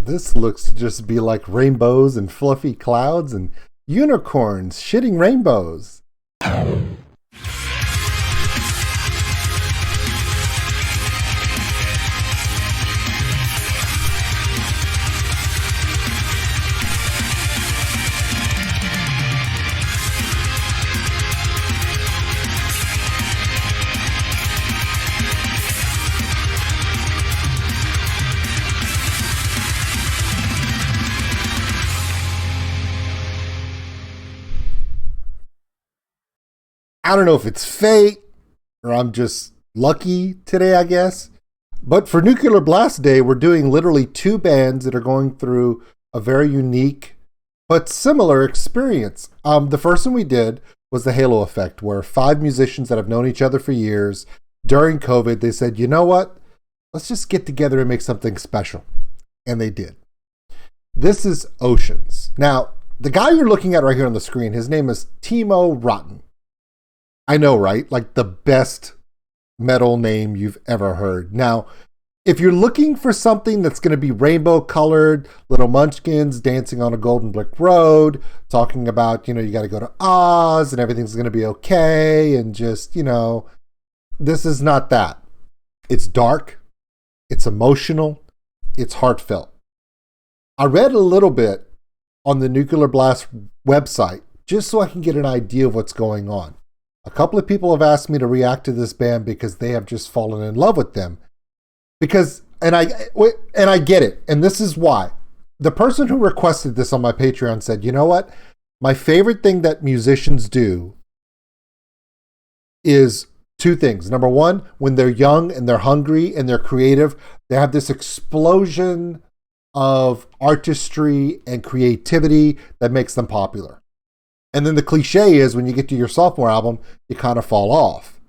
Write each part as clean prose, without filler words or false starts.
This looks to just be like rainbows and fluffy clouds and unicorns shitting rainbows. I don't know if it's fate or I'm just lucky today, I guess. But for Nuclear Blast Day, we're doing literally two bands that are going through a very unique but similar experience. The first one we did was the Halo Effect, where 5 musicians that have known each other for years, during COVID, they said, you know what? Let's just get together and make something special. And they did. This is Oceans. Now, the guy you're looking at right here on the screen, his name is Timo Rotten. I know, right? Like the best metal name you've ever heard. Now, if you're looking for something that's going to be rainbow colored, little munchkins dancing on a golden brick road, talking about, you got to go to Oz and everything's going to be okay. And just, this is not that. It's dark. It's emotional. It's heartfelt. I read a little bit on the Nuclear Blast website just so I can get an idea of what's going on. A couple of people have asked me to react to this band because they have just fallen in love with them. And I get it. And this is why. The person who requested this on my Patreon said, you know what? My favorite thing that musicians do is 2 things. Number 1, when they're young and they're hungry and they're creative, they have this explosion of artistry and creativity that makes them popular. And then the cliche is when you get to your sophomore album, you kind of fall off.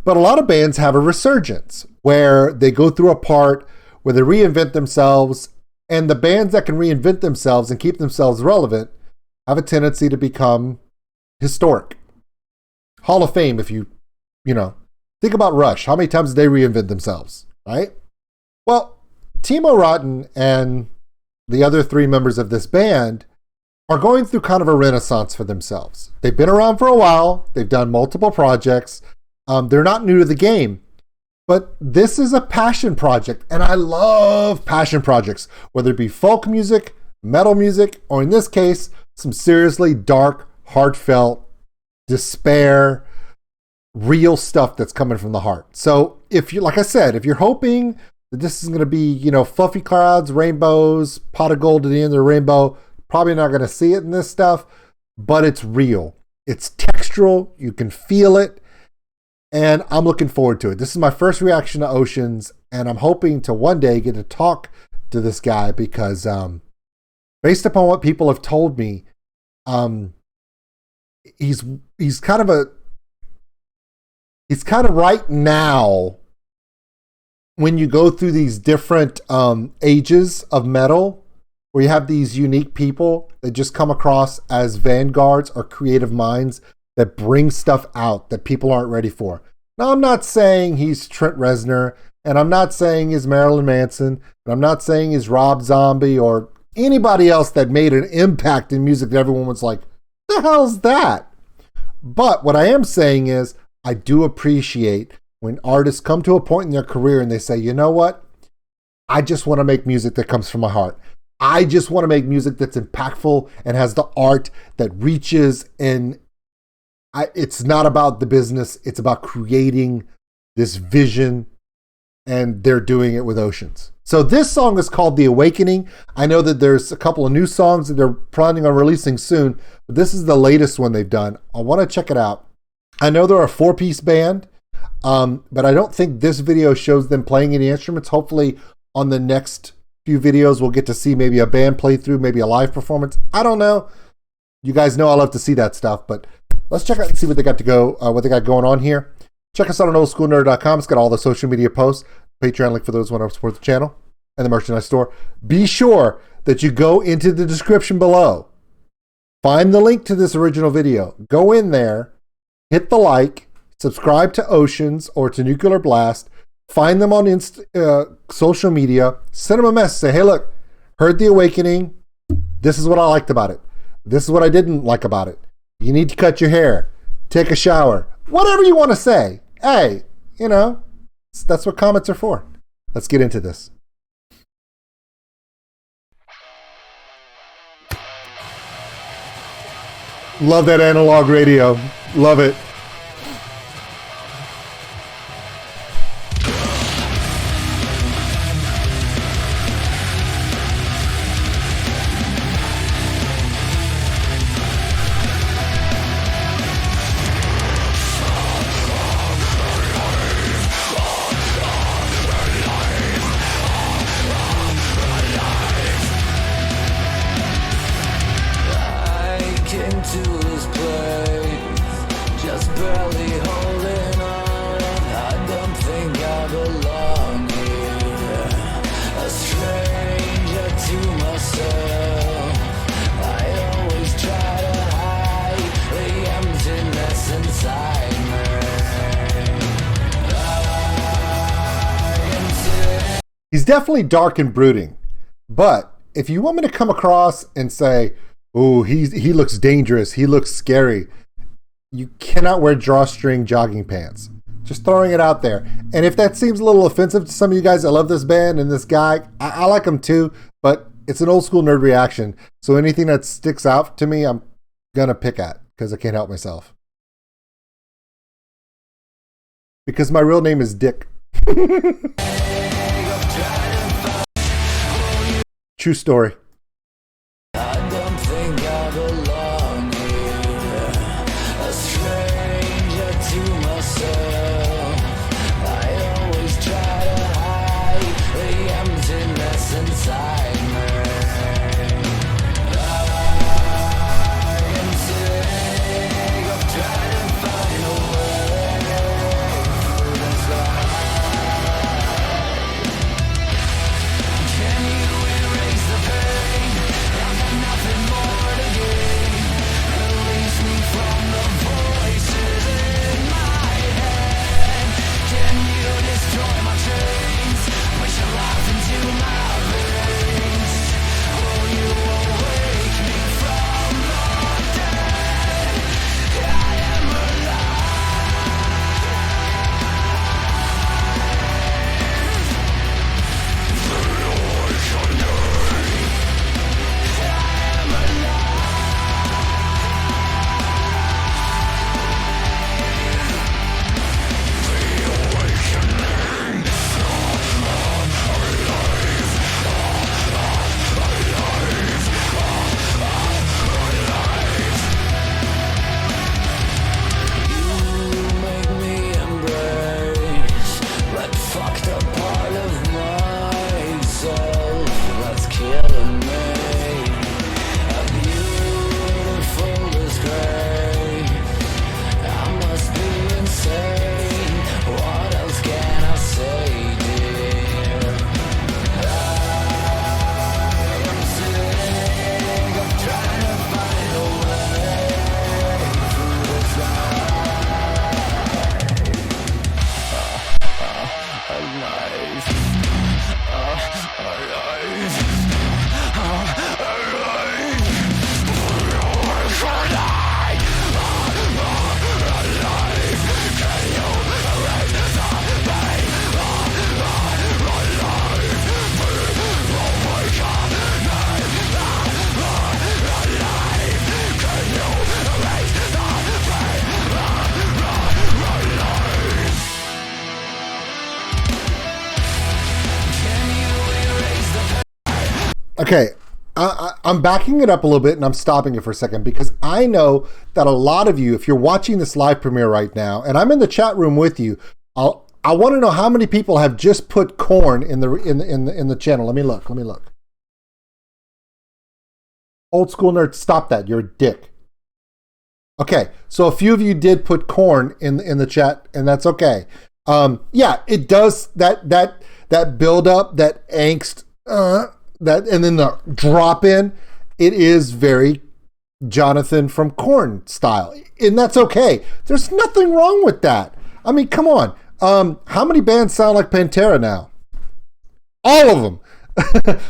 But a lot of bands have a resurgence where they go through a part where they reinvent themselves, and the bands that can reinvent themselves and keep themselves relevant have a tendency to become historic. Hall of Fame, if you think about Rush. How many times did they reinvent themselves, right? Well, Timo Rotten and the other 3 members of this band are going through kind of a renaissance for themselves. They've been around for a while. They've done multiple projects. They're not new to the game. But this is a passion project, and I love passion projects, whether it be folk music, metal music, or in this case, some seriously dark, heartfelt, despair, real stuff that's coming from the heart. So if you're hoping that this is going to be, fluffy clouds, rainbows, pot of gold at the end of the rainbow, probably not going to see it in this stuff, but it's real. It's textural. You can feel it. And I'm looking forward to it. This is my first reaction to Oceans, and I'm hoping to one day get to talk to this guy because based upon what people have told me, he's kind of right now when you go through these different ages of metal, where you have these unique people that just come across as vanguards or creative minds that bring stuff out that people aren't ready for. Now, I'm not saying he's Trent Reznor, and I'm not saying he's Marilyn Manson, and I'm not saying he's Rob Zombie or anybody else that made an impact in music that everyone was like, the hell's that? But what I am saying is I do appreciate when artists come to a point in their career and they say, you know what? I just want to make music that comes from my heart. I just want to make music that's impactful and has the art that reaches, and it's not about the business. It's about creating this vision, and they're doing it with Oceans. So this song is called The Awakening. I know that there's a couple of new songs that they're planning on releasing soon, but this is the latest one they've done. I want to check it out. I know they're a 4-piece band, but I don't think this video shows them playing any instruments. Hopefully on the next few videos, we'll get to see maybe a band playthrough, maybe a live performance. I don't know. You guys know I love to see that stuff, but let's check out and see what they got going on here. Check us out on OldSkuleNerd.com. It's got all the social media posts, Patreon link for those who want to support the channel, and the merchandise store. Be sure that you go into the description below. Find the link to this original video. Go in there, hit the like, subscribe to Oceans or to Nuclear Blast. Find them on social media. Send them a message. Say, hey, look, heard The Awakening. This is what I liked about it. This is what I didn't like about it. You need to cut your hair, take a shower, whatever you want to say. Hey, you know, that's what comments are for. Let's get into this. Love that analog radio. Love it. He's definitely dark and brooding, but if you want me to come across and say, "Oh, he looks dangerous, he looks scary," you cannot wear drawstring jogging pants. Just throwing it out there. And if that seems a little offensive to some of you guys that love this band and this guy, I like him too, but it's an old school nerd reaction. So anything that sticks out to me, I'm gonna pick at because I can't help myself. Because my real name is Dick. True story. I don't think I belong here, a stranger to myself. I always try to hide the emptiness inside me. I am sick of trying to find a way through this life. Can you erase the pain? I've got nothing more to gain. Release me from the voices in my head. Can you destroy my chains? Push your life into my veins. Will you awake me from the dead? I am alive. Make me embrace that fucked up part of myself that's killing me. A beautiful disgrace. I must be insane. What else can I say, dear? I am sick of trying to find a way through this life. Okay, I'm backing it up a little bit and I'm stopping it for a second because I know that a lot of you, if you're watching this live premiere right now, and I'm in the chat room with you, I want to know how many people have just put corn in the channel. Let me look. Old School Nerd, stop that. You're a dick. Okay, so a few of you did put corn in the chat, and that's okay. Yeah, it does that build up, that angst. That and then the drop in, it is very Jonathan from Korn style, and that's okay. There's nothing wrong with that. I mean, come on. How many bands sound like Pantera now? All of them.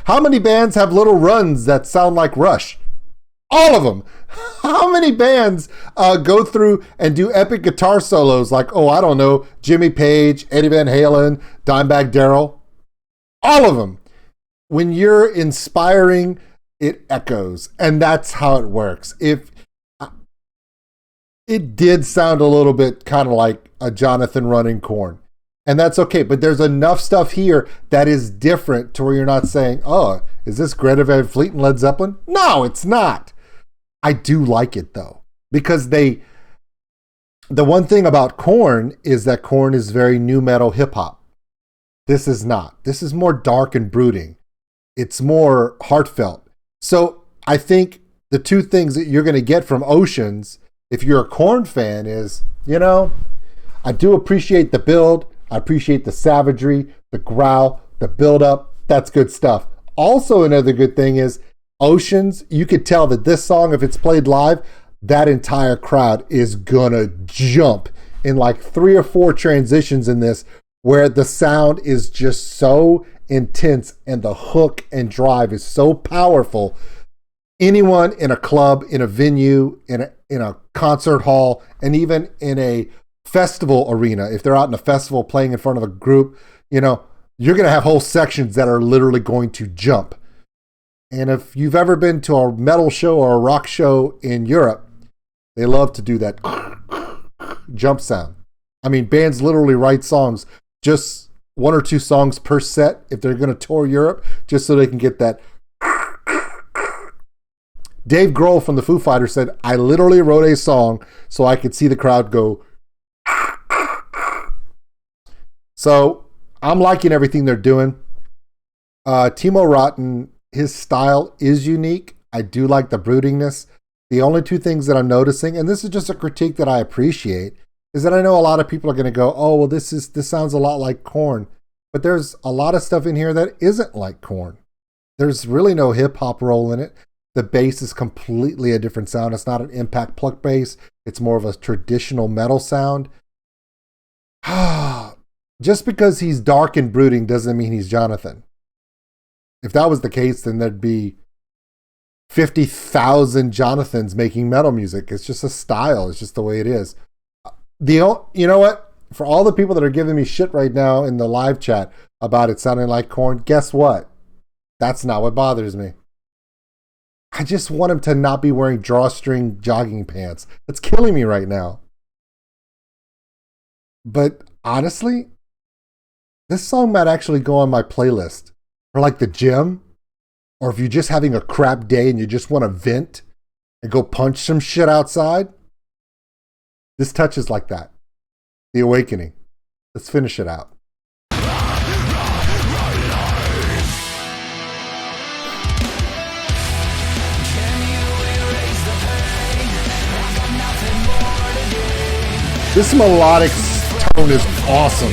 How many bands have little runs that sound like Rush? All of them. How many bands go through and do epic guitar solos like, oh, I don't know, Jimmy Page, Eddie Van Halen, Dimebag Darrell? All of them. When you're inspiring, it echoes. And that's how it works. If it did sound a little bit kind of like a Jonathan running Korn. And that's okay. But there's enough stuff here that is different to where you're not saying, oh, is this Greta Van Fleet and Led Zeppelin? No, it's not. I do like it though. Because the one thing about Korn is that Korn is very nu metal hip hop. This is not. This is more dark and brooding. It's more heartfelt. So I think the two things that you're going to get from Oceans, if you're a Korn fan, is, I do appreciate the build. I appreciate the savagery, the growl, the build-up. That's good stuff. Also, another good thing is Oceans, you could tell that this song, if it's played live, that entire crowd is going to jump in like 3 or 4 transitions in this where the sound is just so intense and the hook and drive is so powerful. Anyone in a club, in a venue, in a concert hall, and even in a festival arena, if they're out in a festival playing in front of a group, you're going to have whole sections that are literally going to jump. And if you've ever been to a metal show or a rock show in Europe, they love to do that jump sound. I mean, bands literally write songs, just 1 or 2 songs per set if they're going to tour Europe, just so they can get that. Dave Grohl from the Foo Fighters said, I literally wrote a song so I could see the crowd go. So I'm liking everything they're doing. Timo Rotten, his style is unique. I do like the broodingness. The only 2 things that I'm noticing, and this is just a critique that I appreciate, is that I know a lot of people are going to go, oh, well, this sounds a lot like Korn. But there's a lot of stuff in here that isn't like Korn. There's really no hip hop roll in it. The bass is completely a different sound. It's not an impact pluck bass. It's more of a traditional metal sound. Just because he's dark and brooding doesn't mean he's Jonathan. If that was the case, then there'd be 50,000 Jonathans making metal music. It's just a style. It's just the way it is. You know what? For all the people that are giving me shit right now in the live chat about it sounding like Korn, guess what? That's not what bothers me. I just want him to not be wearing drawstring jogging pants. It's killing me right now. But honestly, this song might actually go on my playlist for like the gym, or if you're just having a crap day and you just want to vent and go punch some shit outside. This touches like that. The Awakening. Let's finish it out. This melodic tone is awesome.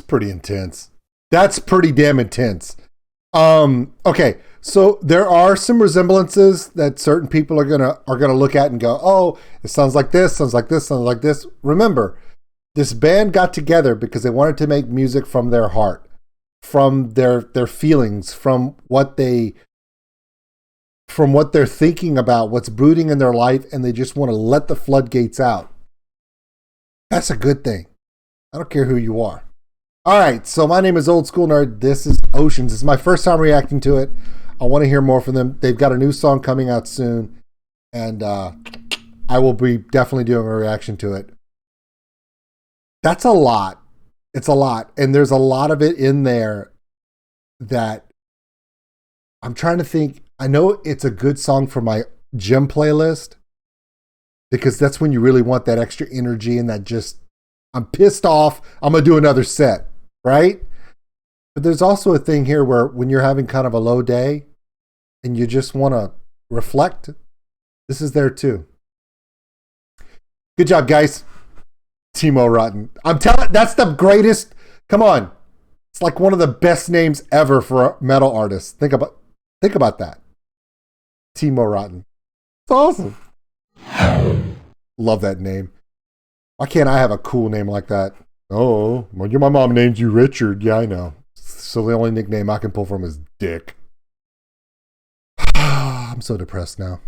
Pretty intense. That's pretty damn intense. Okay, so there are some resemblances that certain people are gonna look at and go, oh, it sounds like this, sounds like this, sounds like this. Remember, this band got together because they wanted to make music from their heart, from their feelings, from what they're thinking about, what's brooding in their life, and they just want to let the floodgates out. That's a good thing. I don't care who you are. All right, so my name is OldSkuleNerd. This is Oceans. It's my first time reacting to it. I want to hear more from them. They've got a new song coming out soon, and I will be definitely doing a reaction to it. That's a lot. It's a lot, and there's a lot of it in there that I'm trying to think. I know it's a good song for my gym playlist because that's when you really want that extra energy and that just, I'm pissed off, I'm going to do another set, right? But there's also a thing here where when you're having kind of a low day and you just want to reflect, this is there too. Good job, guys. Timo Rotten. I'm telling, that's the greatest. Come on. It's like one of the best names ever for a metal artist. Think about that. Timo Rotten. It's awesome. Love that name. Why can't I have a cool name like that? Oh, well, my mom named you Richard. Yeah, I know. So the only nickname I can pull from is Dick. I'm so depressed now.